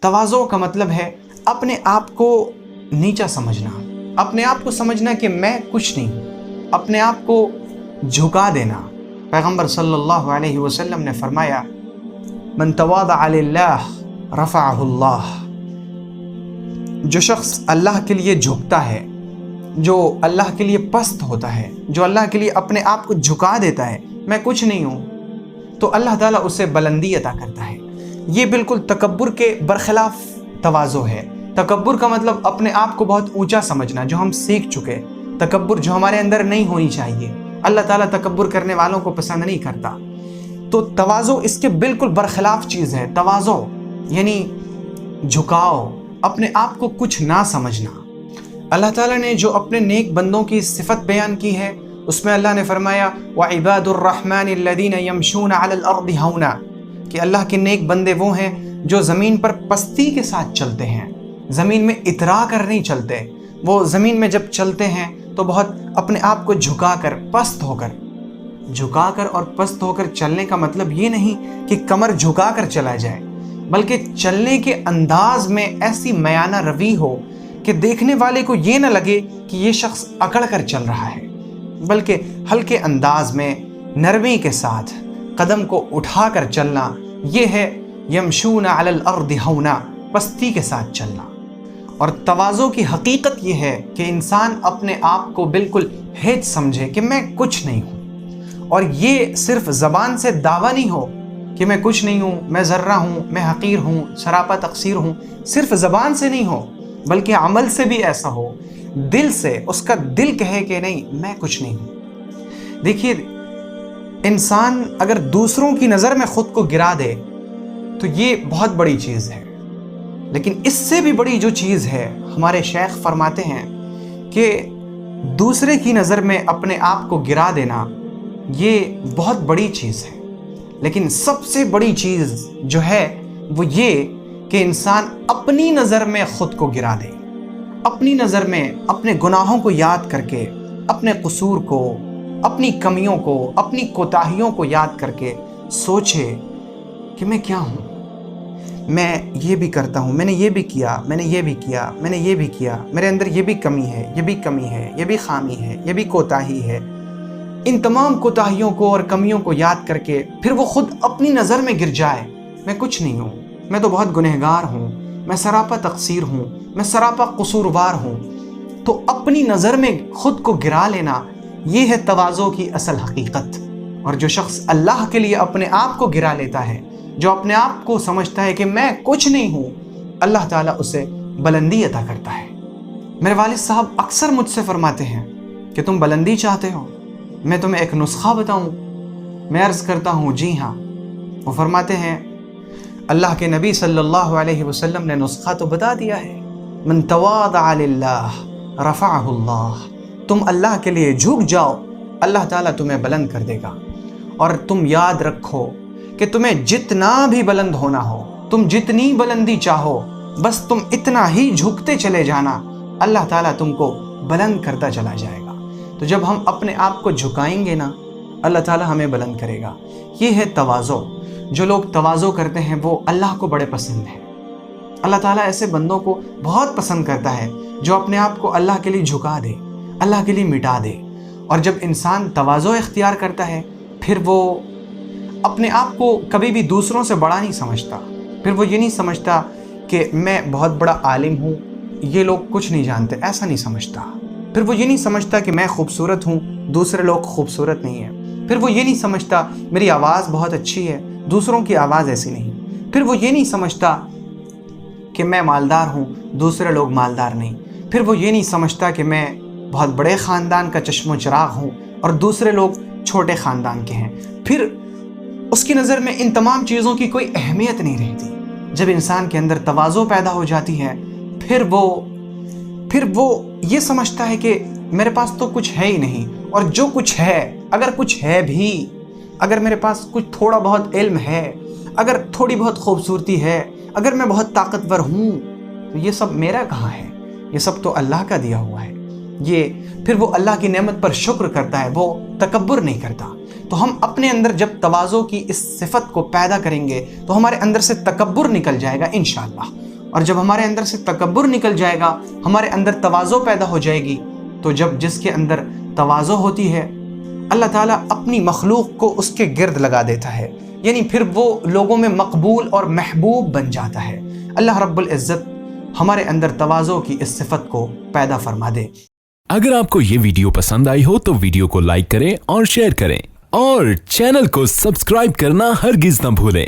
तवाज़ो का मतलब है अपने आप को नीचा समझना, अपने आप को समझना कि मैं कुछ नहीं, अपने आप को झुका देना। पैगम्बर सल्लल्लाहु अलैहि वसल्लम ने फरमाया, मन तवादअ लिल्लाह रफ़अहुल्लाह। जो शख्स अल्लाह के लिए झुकता है, जो अल्लाह के लिए पस्त होता है, जो अल्लाह के लिए अपने आप को झुका देता है, मैं कुछ नहीं हूँ, तो अल्लाह ताला उसे बुलंदी अता करता है। ये बिल्कुल तकब्बुर के बरखिलाफ तवाज़ो है। तकब्बुर का मतलब अपने आप को बहुत ऊंचा समझना, जो हम सीख चुके। तकब्बुर जो हमारे अंदर नहीं होनी चाहिए। अल्लाह ताला तकब्बुर करने वालों को पसंद नहीं करता। तो तवाज़ो इसके बिल्कुल बरखिलाफ चीज़ है। तवाज़ो यानी झुकाओ, अपने आप को कुछ ना समझना। अल्लाह ताला ने जो अपने नेक बंदों की सिफत बयान की है, उसमें अल्लाह ने फरमाया व इबादुर्रहमानिल्लज़ीना यमशूना अलल अर्दि हौना, कि अल्लाह के नेक बंदे वो हैं जो ज़मीन पर पस्ती के साथ चलते हैं, ज़मीन में इतरा कर नहीं चलते। वो ज़मीन में जब चलते हैं तो बहुत अपने आप को झुका कर, पस्त होकर, झुका कर और पस्त होकर चलने का मतलब ये नहीं कि कमर झुका कर चला जाए, बल्कि चलने के अंदाज में ऐसी मयाना रवी हो कि देखने वाले को ये ना लगे कि ये शख्स अकड़ कर चल रहा है, बल्कि हल्के अंदाज में नरमी के साथ कदम को उठा कर चलना। ये है यमशूना अलल अर्दि हौना, पस्ती के साथ चलना। और तवाज़ो की हकीकत ये है कि इंसान अपने आप को बिल्कुल हेच समझे कि मैं कुछ नहीं हूँ। और ये सिर्फ ज़बान से दावा नहीं हो कि मैं कुछ नहीं हूँ, मैं ज़र्रा हूँ, मैं हकीर हूँ, सरापा तक़सीर हूँ। सिर्फ ज़बान से नहीं हो, बल्कि अमल से भी ऐसा हो, दिल से, उसका दिल कहे कि नहीं मैं कुछ नहीं हूँ। देखिए, इंसान अगर दूसरों की नज़र में ख़ुद को गिरा दे तो ये बहुत बड़ी चीज़ है, लेकिन इससे भी बड़ी जो चीज़ है, हमारे शेख फरमाते हैं कि दूसरे की नज़र में अपने आप को गिरा देना ये बहुत बड़ी चीज़ है। लेकिन सबसे बड़ी चीज़ जो है वो ये कि इंसान अपनी नज़र में ख़ुद को गिरा दे, अपनी नज़र में अपने गुनाहों को याद करके, अपने कसूर को, अपनी कमियों को, अपनी कोताहियों को याद करके सोचे कि मैं क्या हूँ, मैं ये भी करता हूँ, मैंने ये भी किया, मैंने ये भी किया, मैंने ये भी किया, मेरे अंदर ये भी कमी है, ये भी कमी है, ये भी खामी है, ये भी कोताही है। इन तमाम कोताहियों को और कमियों को याद करके फिर वो खुद अपनी नज़र में गिर जाए, मैं कुछ नहीं हूँ, मैं तो बहुत गुनहगार हूँ, मैं सरापा तक़सीर हूँ, मैं सरापा कसूरवार हूँ। तो अपनी नज़र में ख़ुद को गिरा लेना, ये है तवाज़ो की असल हकीकत। और जो शख्स अल्लाह के लिए अपने आप को गिरा लेता है, जो अपने आप को समझता है कि मैं कुछ नहीं हूँ, अल्लाह ताला उसे बुलंदी अता करता है। मेरे वालिद साहब अक्सर मुझसे फरमाते हैं कि तुम बुलंदी चाहते हो, मैं तुम्हें एक नुस्खा बताऊँ? मैं अर्ज़ करता हूँ जी हाँ। वो फरमाते हैं अल्लाह के नबी सल्लल्लाहु अलैहि वसल्लम ने नुस्खा तो बता दिया है, मन तवादअ लिल्लाह रफ़अहुल्लाह। तुम अल्लाह के लिए झुक जाओ, अल्लाह ताला तुम्हें बुलंद कर देगा। और तुम याद रखो कि तुम्हें जितना भी बुलंद होना हो, तुम जितनी बुलंदी चाहो, बस तुम इतना ही झुकते चले जाना, अल्लाह ताला तुमको बुलंद करता चला जाएगा। तो जब हम अपने आप को झुकाएंगे ना, अल्लाह ताला हमें बुलंद करेगा। ये है तवाज़ो। जो लोग तवाज़ो करते हैं वो अल्लाह को बड़े पसंद है। अल्लाह ताला ऐसे बंदों को बहुत पसंद करता है जो अपने आप को अल्लाह के लिए झुका दे, अल्लाह के लिए मिटा दे। और जब इंसान तवाज़ो इख्तियार करता है, फिर वो अपने आप को कभी भी दूसरों से बड़ा नहीं समझता। फिर वो ये नहीं समझता कि मैं बहुत बड़ा आलिम हूँ, ये लोग कुछ नहीं जानते, ऐसा नहीं समझता। फिर वो ये नहीं समझता कि मैं खूबसूरत हूँ, दूसरे लोग खूबसूरत नहीं हैं। फिर वो ये नहीं समझता मेरी आवाज़ बहुत अच्छी है, दूसरों की आवाज़ ऐसी नहीं। फिर वो ये नहीं समझता कि मैं मालदार हूँ, दूसरे लोग मालदार नहीं। फिर वो ये नहीं समझता कि मैं बहुत बड़े ख़ानदान का चश्मो चिराग हूँ और दूसरे लोग छोटे ख़ानदान के हैं। फिर उसकी नज़र में इन तमाम चीज़ों की कोई अहमियत नहीं रहती। जब इंसान के अंदर तवाज़ो पैदा हो जाती है, फिर वो ये समझता है कि मेरे पास तो कुछ है ही नहीं, और जो कुछ है, अगर कुछ है भी, अगर मेरे पास कुछ थोड़ा बहुत इल्म है, अगर थोड़ी बहुत खूबसूरती है, अगर मैं बहुत ताकतवर हूँ, तो ये सब मेरा कहाँ है? ये सब तो अल्लाह का दिया हुआ है। फिर वो अल्लाह की नेमत पर शुक्र करता है, वो तकब्बुर नहीं करता। तो हम अपने अंदर जब तवाज़ो की इस सिफत को पैदा करेंगे तो हमारे अंदर से तकब्बुर निकल जाएगा इंशाअल्लाह। اور جب ہمارے اندر سے تکبر نکل جائے گا، ہمارے اندر تواضع پیدا ہو جائے گی، تو جس کے اندر تواضع ہوتی ہے اللہ تعالیٰ اپنی مخلوق کو اس کے گرد لگا دیتا ہے، یعنی پھر وہ لوگوں میں مقبول اور محبوب بن جاتا ہے۔ اللہ رب العزت ہمارے اندر تواضع کی اس صفت کو پیدا فرما دے۔ اگر آپ کو یہ ویڈیو پسند آئی ہو تو ویڈیو کو لائک کریں اور شیئر کریں، اور چینل کو سبسکرائب کرنا ہرگز نہ بھولیں۔